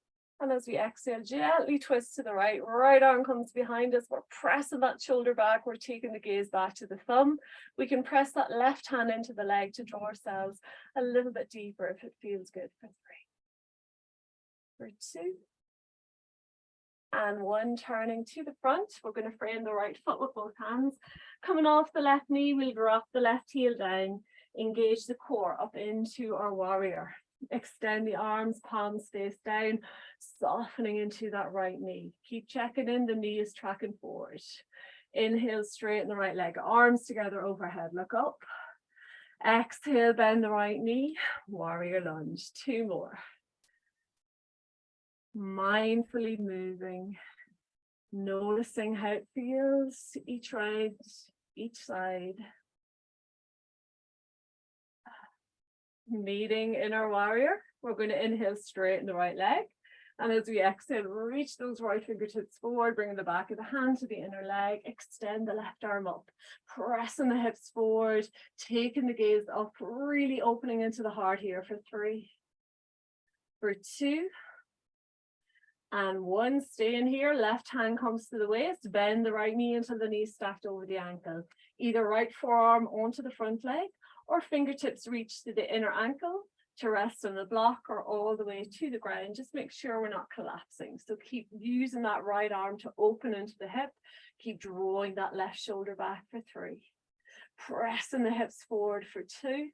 And as we exhale, gently twist to the right. Right arm comes behind us. We're pressing that shoulder back. We're taking the gaze back to the thumb. We can press that left hand into the leg to draw ourselves a little bit deeper if it feels good. For 3, for 2, and 1. Turning to the front. We're going to frame the right foot with both hands. Coming off the left knee, we'll drop the left heel down. Engage the core up into our warrior. Extend the arms, palms face down, softening into that right knee. Keep checking in, the knee is tracking forward. Inhale, straighten the right leg, arms together overhead, look up. Exhale, bend the right knee, warrior lunge. 2 more. Mindfully moving, noticing how it feels each round, each side. Meeting in our warrior, we're going to inhale, straighten the right leg. And as we exhale, reach those right fingertips forward, bringing the back of the hand to the inner leg, extend the left arm up, pressing the hips forward, taking the gaze up, really opening into the heart here for 3, for 2, and 1. Staying here, left hand comes to the waist, bend the right knee until the knee stacked over the ankle. Either right forearm onto the front leg, or fingertips reach to the inner ankle to rest on the block or all the way to the ground. Just make sure we're not collapsing. So keep using that right arm to open into the hip. Keep drawing that left shoulder back for 3. Pressing the hips forward for 2.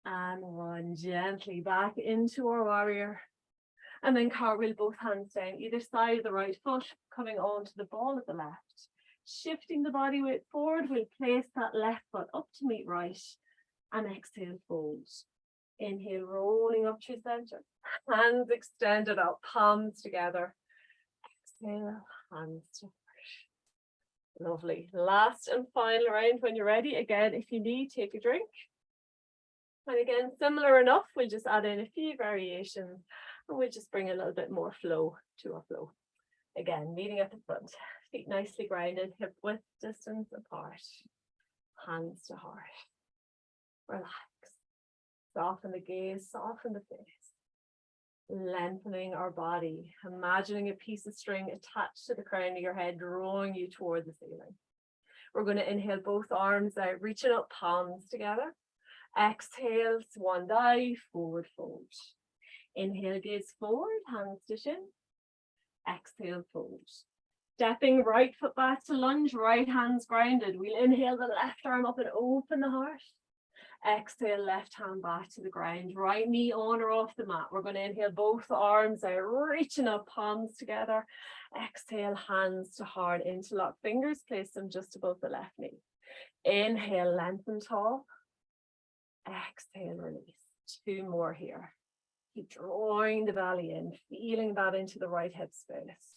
And 1. Gently back into our warrior. And then cartwheel both hands down, either side of the right foot, coming onto the ball of the left. Shifting the body weight forward, we'll place that left foot up to meet right. And exhale, fold. Inhale, rolling up to center. Hands extended up, palms together. Exhale, hands to heart. Lovely. Last and final round when you're ready. Again, if you need, take a drink. And again, similar enough, we'll just add in a few variations. And we'll just bring a little bit more flow to our flow. Again, meeting at the front. Feet nicely grounded, hip width distance apart. Hands to heart. Relax. Soften the gaze, soften the face. Lengthening our body. Imagining a piece of string attached to the crown of your head, drawing you toward the ceiling. We're going to inhale both arms out, reaching up, palms together. Exhale, swan dive, forward fold. Inhale, gaze forward, hands to shin. Exhale, fold. Stepping right foot back to lunge, right hands grounded. We'll inhale the left arm up and open the heart. Exhale, left hand back to the ground. Right knee on or off the mat. We're going to inhale both arms out, reaching up, palms together. Exhale, hands to heart, interlock fingers, place them just above the left knee. Inhale, lengthen tall. Exhale, release. 2 more here. Keep drawing the belly in, feeling that into the right hip space.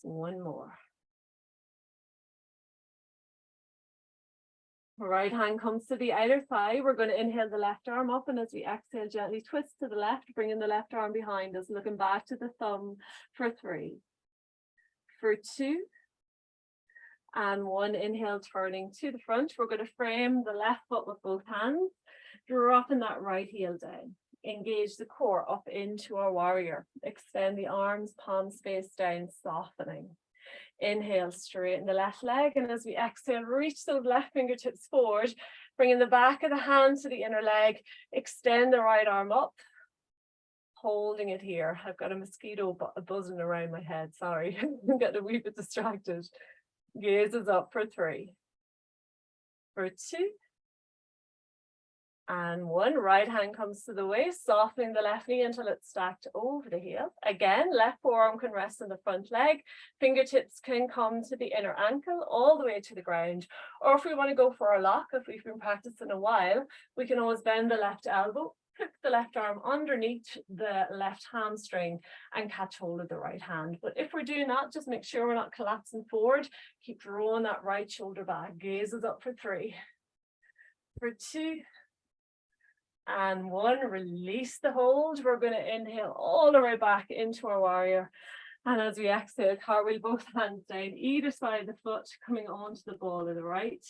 1 more. Right hand comes to the outer thigh. We're going to inhale the left arm up, and as we exhale, gently twist to the left, bringing the left arm behind us, looking back to the thumb for 3, for 2, and 1. Inhale, turning to the front. We're going to frame the left foot with both hands, dropping that right heel down. Engage the core up into our warrior. Extend the arms, palms face down, softening. Inhale, straighten the left leg, and as we exhale, reach those left fingertips forward, bringing the back of the hand to the inner leg. Extend the right arm up, holding it here. I've got a mosquito buzzing around my head, sorry. I'm getting a wee bit distracted. Gaze is up for 3, for 2, And one, right hand comes to the waist, softening the left knee until it's stacked over the heel. Again, left forearm can rest on the front leg. Fingertips can come to the inner ankle all the way to the ground. Or if we want to go for a lock, if we've been practicing a while, we can always bend the left elbow, hook the left arm underneath the left hamstring and catch hold of the right hand. But if we're doing that, just make sure we're not collapsing forward. Keep drawing that right shoulder back. Gazes up for 3, for 2, and 1. Release the hold. We're going to inhale all the way back into our warrior. And as we exhale, cartwheel both hands down either side of the foot, coming onto the ball of the right.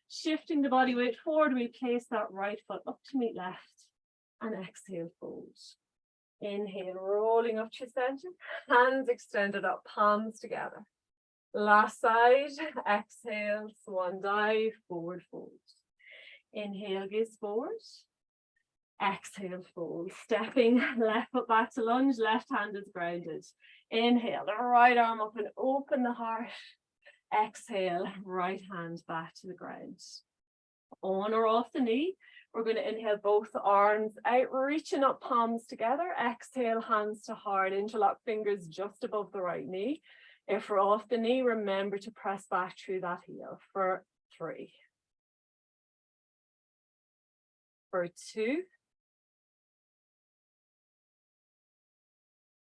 Shifting the body weight forward, we place that right foot up to meet left. And exhale, fold. Inhale, rolling up to center. Hands extended up, palms together. Last side. Exhale, swan dive, forward fold. Inhale, gaze forward. Exhale, fold. Stepping left foot back to lunge, left hand is grounded. Inhale, the right arm up and open the heart. Exhale, right hand back to the ground. On or off the knee, we're going to inhale both arms out, reaching up, palms together. Exhale, hands to heart, interlock fingers just above the right knee. If we're off the knee, remember to press back through that heel for 3, for 2,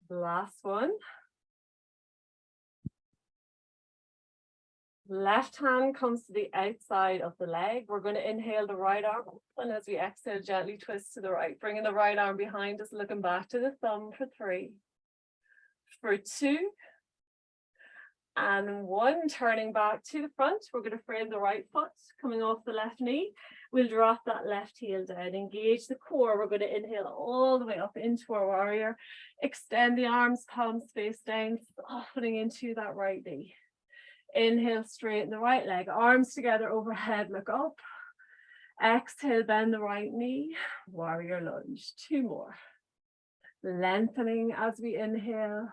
last one. Left hand comes to the outside of the leg. We're going to inhale the right arm and as we exhale, gently twist to the right, bringing the right arm behind us, looking back to the thumb for 3, for 2, and 1. Turning back to the front. We're going to frame the right foot coming off the left knee. We'll drop that left heel down, engage the core. We're going to inhale all the way up into our warrior. Extend the arms, palms face down, softening into that right knee. Inhale, straighten the right leg, arms together overhead, look up. Exhale, bend the right knee, warrior lunge. 2 more. Lengthening as we inhale,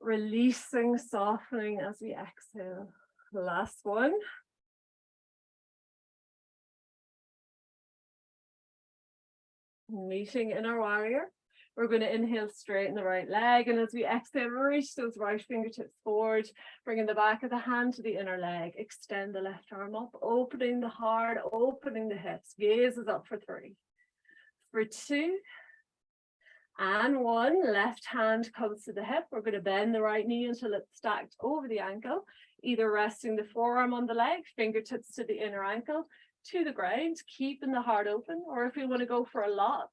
releasing, softening as we exhale. Last one. Meeting in our warrior. We're going to inhale, straighten the right leg, and as we exhale, reach those right fingertips forward, bringing the back of the hand to the inner leg. Extend the left arm up, opening the heart, opening the hips. Gaze is up for 3, for 2, and 1. Left hand comes to the hip. We're going to bend the right knee until it's stacked over the ankle, either resting the forearm on the leg, fingertips to the inner ankle, to the ground, keeping the heart open, or if we want to go for a lock,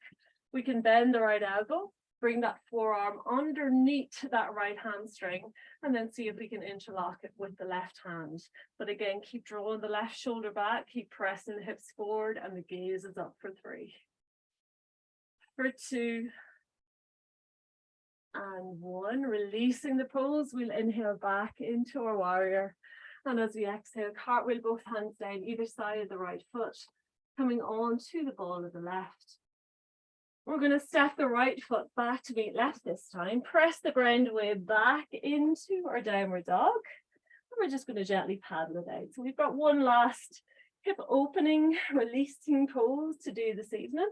we can bend the right elbow, bring that forearm underneath that right hamstring, and then see if we can interlock it with the left hand. But again, keep drawing the left shoulder back, keep pressing the hips forward, and the gaze is up for 3, for 2, and 1. Releasing the pose, we'll inhale back into our warrior. And as we exhale, cartwheel both hands down either side of the right foot, coming on to the ball of the left. We're going to step the right foot back to meet left this time. Press the ground away back into our downward dog. And we're just going to gently paddle it out. So we've got one last hip opening, releasing pose to do this evening.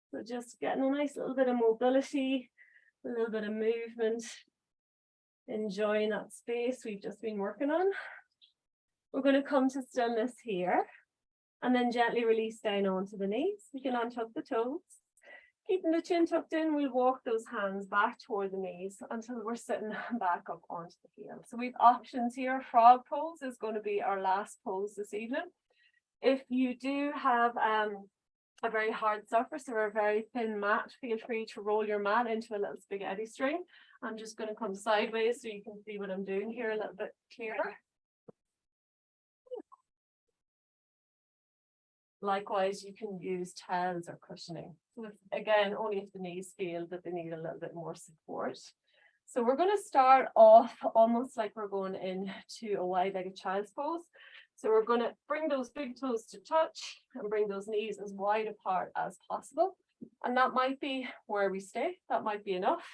So just getting a nice little bit of mobility, a little bit of movement, enjoying that space we've just been working on. We're going to come to stillness here. And then gently release down onto the knees. We can untuck the toes. Keeping the chin tucked in, we'll walk those hands back toward the knees until we're sitting back up onto the heel. So we've options here. Frog pose is going to be our last pose this evening. If you do have a very hard surface or a very thin mat, feel free to roll your mat into a little spaghetti string. I'm just going to come sideways so you can see what I'm doing here a little bit clearer. Likewise, you can use towels or cushioning. So again, only if the knees feel that they need a little bit more support. So we're going to start off almost like we're going into a wide-legged child's pose. So we're going to bring those big toes to touch and bring those knees as wide apart as possible. And that might be where we stay. That might be enough.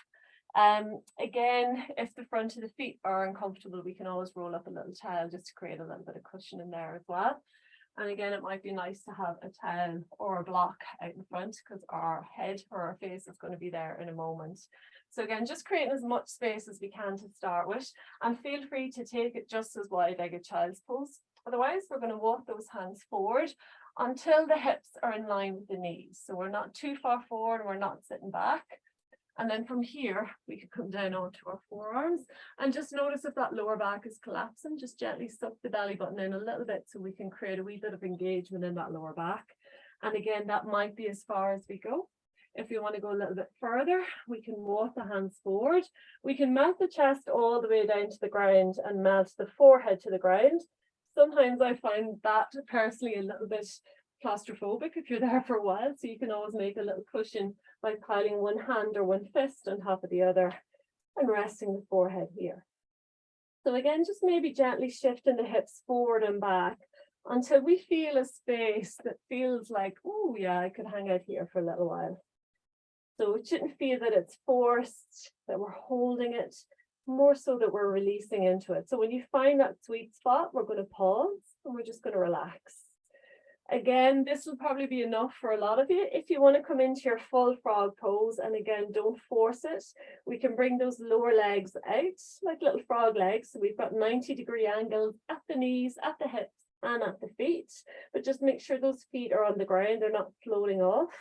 Again, if the front of the feet are uncomfortable, we can always roll up a little towel just to create a little bit of cushion in there as well. And again, it might be nice to have a towel or a block out in front because our head or our face is going to be there in a moment. So again, just creating as much space as we can to start with, and feel free to take it just as wide-legged child's pose. Otherwise, we're going to walk those hands forward until the hips are in line with the knees. So we're not too far forward, we're not sitting back. And then from here, we could come down onto our forearms and just notice if that lower back is collapsing, just gently suck the belly button in a little bit so we can create a wee bit of engagement in that lower back. And again, that might be as far as we go. If you want to go a little bit further, we can walk the hands forward. We can melt the chest all the way down to the ground and melt the forehead to the ground. Sometimes I find that personally a little bit claustrophobic if you're there for a while, so you can always make a little cushion by piling one hand or one fist on top of the other and resting the forehead here. So again, just maybe gently shifting the hips forward and back until we feel a space that feels like, oh yeah, I could hang out here for a little while. So it shouldn't feel that it's forced, that we're holding it, more so that we're releasing into it. So when you find that sweet spot, we're going to pause and we're just going to relax. Again, this will probably be enough for a lot of you. If you want to come into your full frog pose, and again, don't force it, we can bring those lower legs out like little frog legs. So we've got 90-degree angles at the knees, at the hips, and at the feet. But just make sure those feet are on the ground, they're not floating off.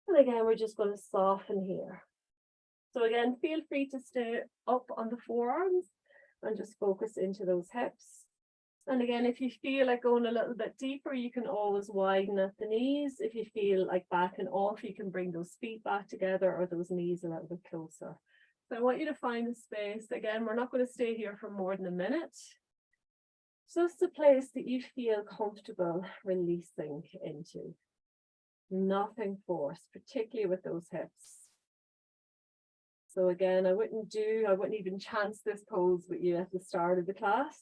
And again, we're just going to soften here. So again, feel free to stay up on the forearms and just focus into those hips. And again, if you feel like going a little bit deeper, you can always widen at the knees. If you feel like backing off, you can bring those feet back together or those knees a little bit closer. So I want you to find the space. Again, we're not going to stay here for more than a minute. Just a place that you feel comfortable releasing into. Nothing forced, particularly with those hips. So again, I wouldn't even chance this pose with you at the start of the class.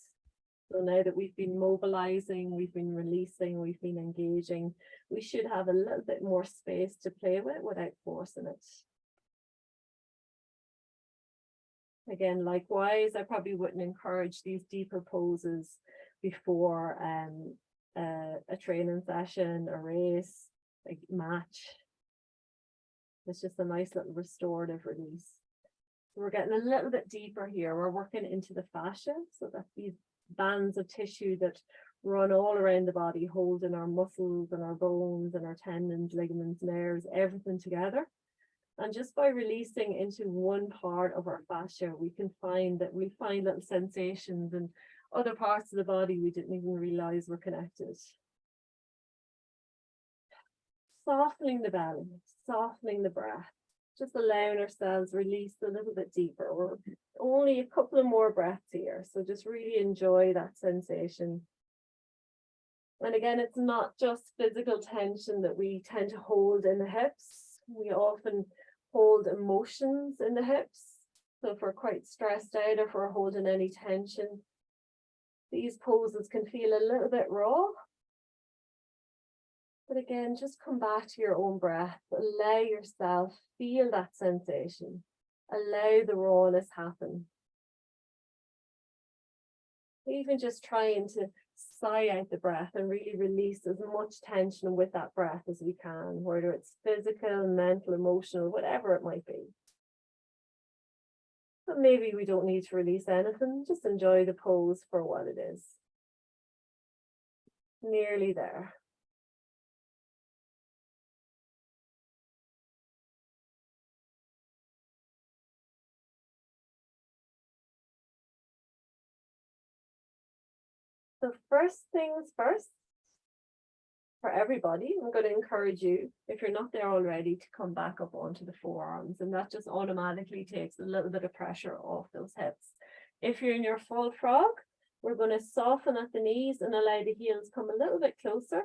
So now that we've been mobilizing, we've been releasing, we've been engaging, we should have a little bit more space to play with without forcing it. Again, likewise, I probably wouldn't encourage these deeper poses before a training session, a race, a match. It's just a nice little restorative release. We're getting a little bit deeper here. We're working into the fascia, so that's these bands of tissue that run all around the body, holding our muscles and our bones and our tendons, ligaments, nerves, everything together. And just by releasing into one part of our fascia, we find little sensations in other parts of the body we didn't even realize were connected. Softening the belly, softening the breath, just allowing ourselves release a little bit deeper. We're only a couple of more breaths here, so just really enjoy that sensation. And again, it's not just physical tension that we tend to hold in the hips. We often hold emotions in the hips. So if we're quite stressed out, or if we're holding any tension, these poses can feel a little bit raw. But again, just come back to your own breath. Allow yourself, feel that sensation. Allow the rawness happen. Even just trying to sigh out the breath and really release as much tension with that breath as we can, whether it's physical, mental, emotional, whatever it might be. But maybe we don't need to release anything, just enjoy the pose for what it is. Nearly there. So first things first, for everybody, I'm going to encourage you, if you're not there already, to come back up onto the forearms, and that just automatically takes a little bit of pressure off those hips. If you're in your full frog, we're going to soften at the knees and allow the heels come a little bit closer.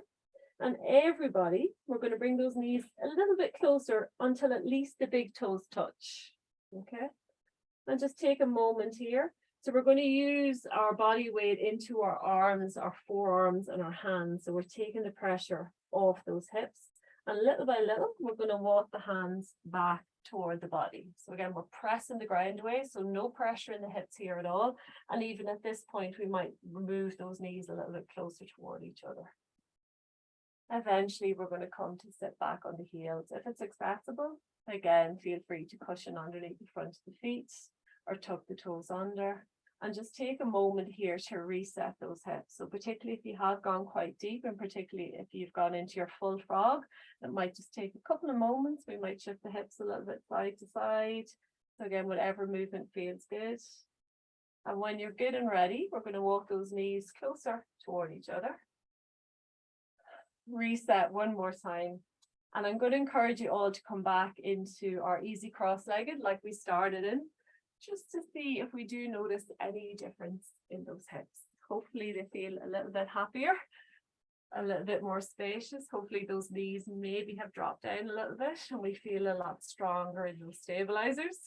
And everybody, we're going to bring those knees a little bit closer until at least the big toes touch. Okay? And just take a moment here. So we're going to use our body weight into our arms, our forearms, and our hands. So we're taking the pressure off those hips And little by little, we're going to walk the hands back toward the body. So again, we're pressing the ground away, so no pressure in the hips here at all. And even at this point, we might remove those knees a little bit closer toward each other. Eventually, we're going to come to sit back on the heels. If it's accessible, again, feel free to cushion underneath the front of the feet or tuck the toes under. And just take a moment here to reset those hips. So particularly if you have gone quite deep, and particularly if you've gone into your full frog, it might just take a couple of moments. We might shift the hips a little bit side to side. So again, whatever movement feels good. And when you're good and ready, we're going to walk those knees closer toward each other. Reset one more time. And I'm going to encourage you all to come back into our easy cross-legged like we started in, just to see if we do notice any difference in those hips. Hopefully they feel a little bit happier, a little bit more spacious. Hopefully those knees maybe have dropped down a little bit and we feel a lot stronger in those stabilizers.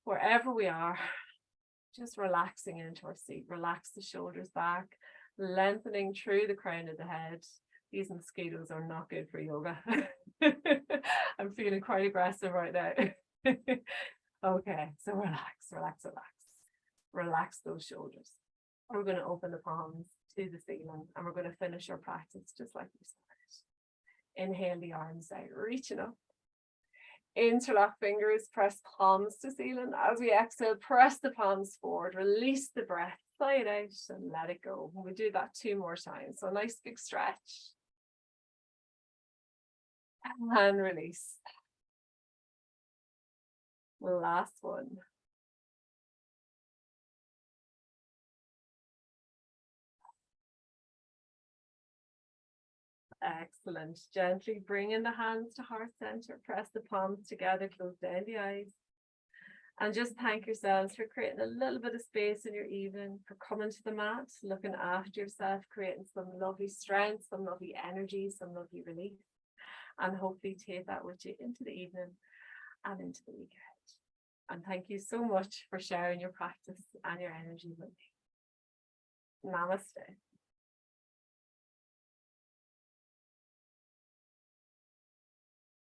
Wherever we are, just relaxing into our seat. Relax the shoulders back, lengthening through the crown of the head. These mosquitoes are not good for yoga. I'm feeling quite aggressive right now. Okay, so relax, relax, relax. Relax those shoulders. We're going to open the palms to the ceiling and we're going to finish our practice just like we started. Inhale the arms out, reaching up. Interlock fingers, press palms to ceiling. As we exhale, press the palms forward, release the breath, sigh it out and let it go. We'll do that 2 more times. So a nice big stretch. And release. Last one. Excellent. Gently bring in the hands to heart center. Press the palms together, close down the eyes. And just thank yourselves for creating a little bit of space in your evening, for coming to the mat, looking after yourself, creating some lovely strength, some lovely energy, some lovely relief. And hopefully take that with you into the evening and into the week ahead. And thank you so much for sharing your practice and your energy with me. Namaste.